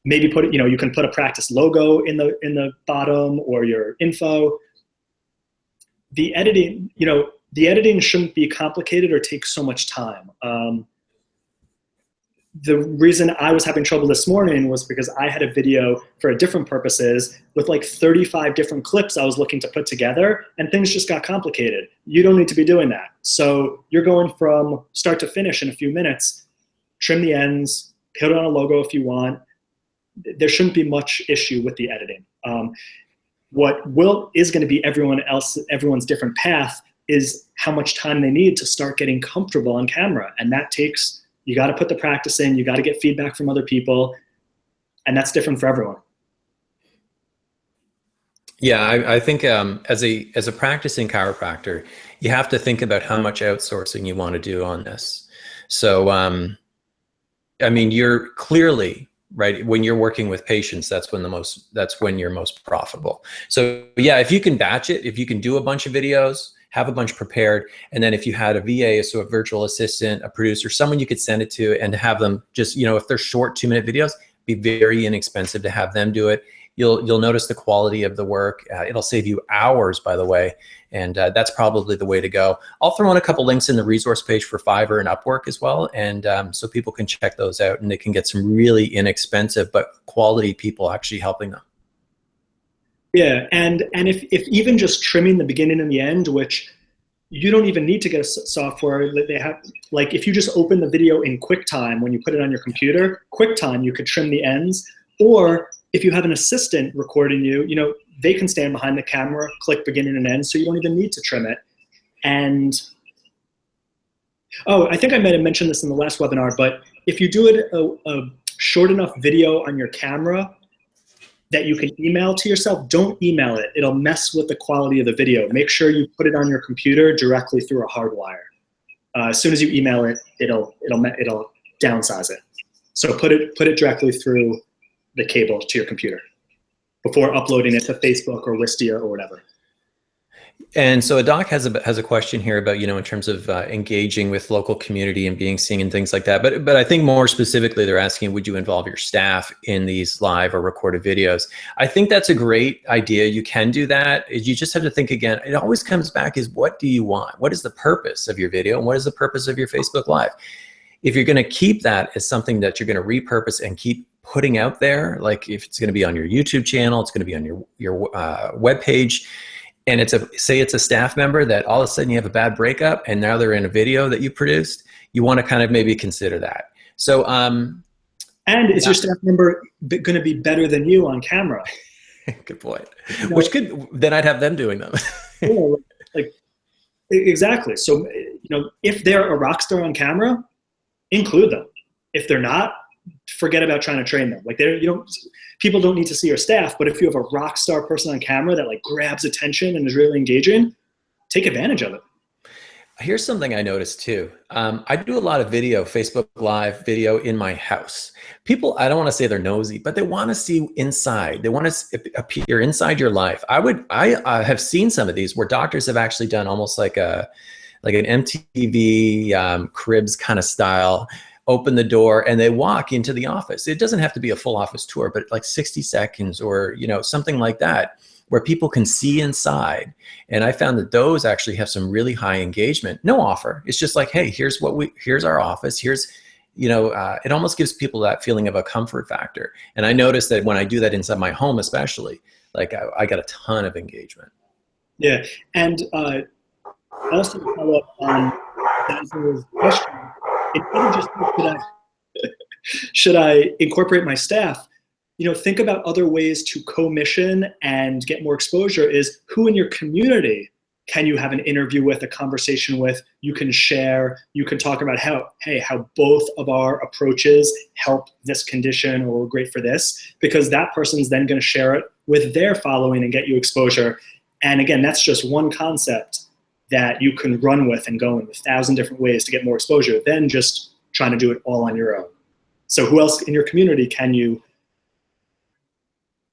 Maybe put, you know, you can put a practice logo in the bottom or your info. The editing, you know, the editing shouldn't be complicated or take so much time. The reason I was having trouble this morning was because I had a video for different purposes with like 35 different clips I was looking to put together, and things just got complicated. You don't need to be doing that. So you're going from start to finish in a few minutes. Trim the ends, put on a logo if you want. There shouldn't be much issue with the editing. What is going to be everyone's different path is how much time they need to start getting comfortable on camera. And that takes, you got to put the practice in, you got to get feedback from other people, and that's different for everyone. Yeah, I think as a practicing chiropractor, you have to think about how much outsourcing you want to do on this. So, I mean, you're clearly, right, when you're working with patients, that's when you're most profitable. So yeah, if you can batch it, if you can do a bunch of videos, have a bunch prepared, and then if you had a VA, so a virtual assistant, a producer, someone you could send it to and have them just, you know, if they're short 2-minute videos, be very inexpensive to have them do it. You'll notice the quality of the work. It'll save you hours, by the way, and that's probably the way to go. I'll throw in a couple links in the resource page for Fiverr and Upwork as well, and so people can check those out, and they can get some really inexpensive but quality people actually helping them. Yeah, and if even just trimming the beginning and the end, which you don't even need to get a software that they have, like if you just open the video in QuickTime when you put it on your computer, QuickTime, you could trim the ends. Or if you have an assistant recording you, you know, they can stand behind the camera, click beginning and end, so you don't even need to trim it. And, oh, I think I might have mentioned this in the last webinar, but if you do it a short enough video on your camera that you can email to yourself, don't email it. It'll mess with the quality of the video. Make sure you put it on your computer directly through a hard wire. As soon as you email it, it'll downsize it. So put it directly through the cable to your computer before uploading it to Facebook or Wistia or whatever. And so a doc has a question here about, you know, in terms of engaging with local community and being seen and things like that. But I think more specifically, they're asking, would you involve your staff in these live or recorded videos? I think that's a great idea. You can do that. You just have to think again. It always comes back is, what do you want? What is the purpose of your video? And what is the purpose of your Facebook Live? If you're going to keep that as something that you're going to repurpose and keep putting out there, like if it's going to be on your YouTube channel, it's going to be on your web page, and say it's a staff member that all of a sudden you have a bad breakup and now they're in a video that you produced, you want to kind of maybe consider that. So, and is your staff member going to be better than you on camera? Good point. You know, which could, then I'd have them doing them. Yeah, like exactly. So, you know, if they're a rock star on camera, include them. If they're not, forget about trying to train them. Like people don't need to see your staff, but if you have a rock star person on camera that like grabs attention and is really engaging, take advantage of it. Here's something I noticed too. I do a lot of Facebook Live video in my house. People, I don't want to say they're nosy, but they want to see inside. They want to appear inside your life. I have seen some of these where doctors have actually done almost like an MTV Cribs kind of style. Open the door and they walk into the office. It doesn't have to be a full office tour, but like 60 seconds or, you know, something like that where people can see inside. And I found that those actually have some really high engagement. No offer. It's just like, hey, here's our office. Here's, you know, it almost gives people that feeling of a comfort factor. And I noticed that when I do that inside my home, especially, like I got a ton of engagement. Yeah. And also to follow up on Basil's question, instead of just should I incorporate my staff, you know, think about other ways to commission and get more exposure. Is who in your community can you have an interview with, a conversation with, you can share, you can talk about how both of our approaches help this condition or we're great for this, because that person's then going to share it with their following and get you exposure. And again, that's just one concept that you can run with and go in 1,000 different ways to get more exposure than just trying to do it all on your own. So who else in your community can you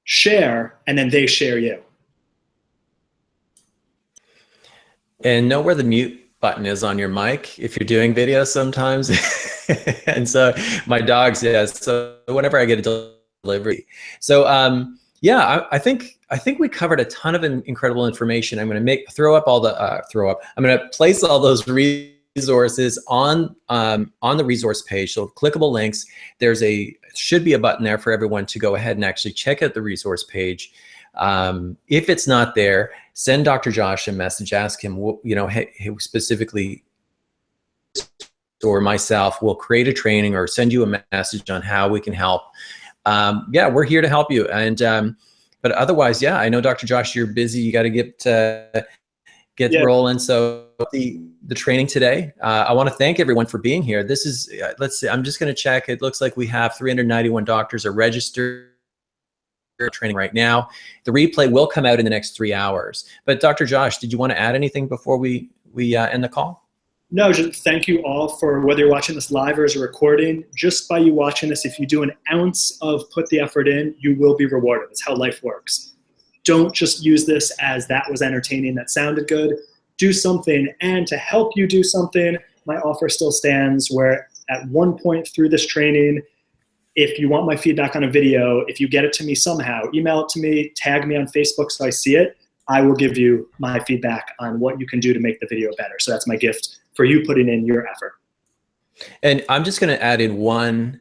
share and then they share you? And know where the mute button is on your mic if you're doing video sometimes. And so my dogs, yeah, so whenever I get a delivery. So yeah, I think we covered a ton of incredible information. I'm going to throw up all the I'm going to place all those resources on the resource page. So clickable links. There's should be a button there for everyone to go ahead and actually check out the resource page. If it's not there, send Dr. Josh a message, ask him, you know, hey, specifically, or myself will create a training or send you a message on how we can help. Yeah, we're here to help you. And, but otherwise, yeah, I know Dr. Josh, you're busy. You got to get rolling. So the training today, I want to thank everyone for being here. This is, let's see, I'm just going to check. It looks like we have 391 doctors are registered training right now. The replay will come out in the next 3 hours. But Dr. Josh, did you want to add anything before we end the call? No, just thank you all for whether you're watching this live or as a recording. Just by you watching this, if you do an ounce of put the effort in, you will be rewarded. That's how life works. Don't just use this as that was entertaining, that sounded good. Do something, and to help you do something, my offer still stands where at one point through this training, if you want my feedback on a video, if you get it to me somehow, email it to me, tag me on Facebook so I see it, I will give you my feedback on what you can do to make the video better. So that's my gift for you putting in your effort. And I'm just going to add in one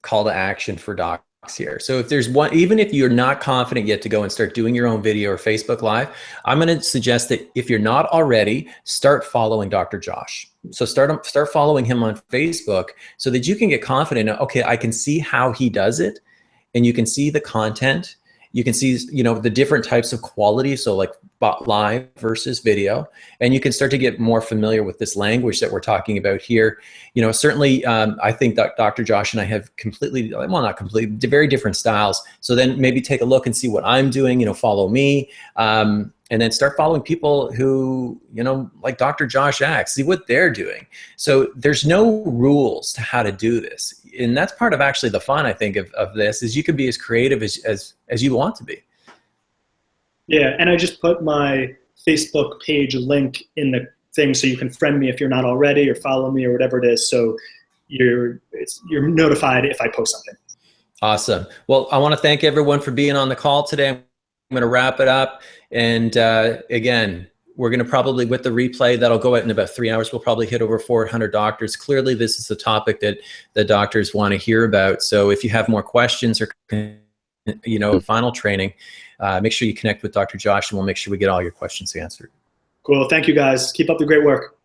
call to action for docs here. So if there's one, even if you're not confident yet to go and start doing your own video or Facebook Live, I'm going to suggest that if you're not already, start following Dr. Josh. So start following him on Facebook so that you can get confident. Okay, I can see how he does it, and you can see the content. You can see, you know, the different types of quality. So like live versus video, and you can start to get more familiar with this language that we're talking about here. You know, certainly I think that Dr. Josh and I have completely, well, not completely, very different styles. So then maybe take a look and see what I'm doing, you know, follow me. And then start following people who, you know, like Dr. Josh Axe, see what they're doing. So there's no rules to how to do this. And that's part of actually the fun, I think, of this, is you can be as creative as you want to be. Yeah, and I just put my Facebook page link in the thing so you can friend me if you're not already, or follow me or whatever it is. So you're notified if I post something. Awesome. Well, I want to thank everyone for being on the call today. I'm going to wrap it up. And again, we're going to probably, with the replay that'll go out in about 3 hours, we'll probably hit over 400 doctors. Clearly, this is a topic that the doctors want to hear about. So if you have more questions or, you know, final training, make sure you connect with Dr. Josh, and we'll make sure we get all your questions answered. Cool. Thank you, guys. Keep up the great work.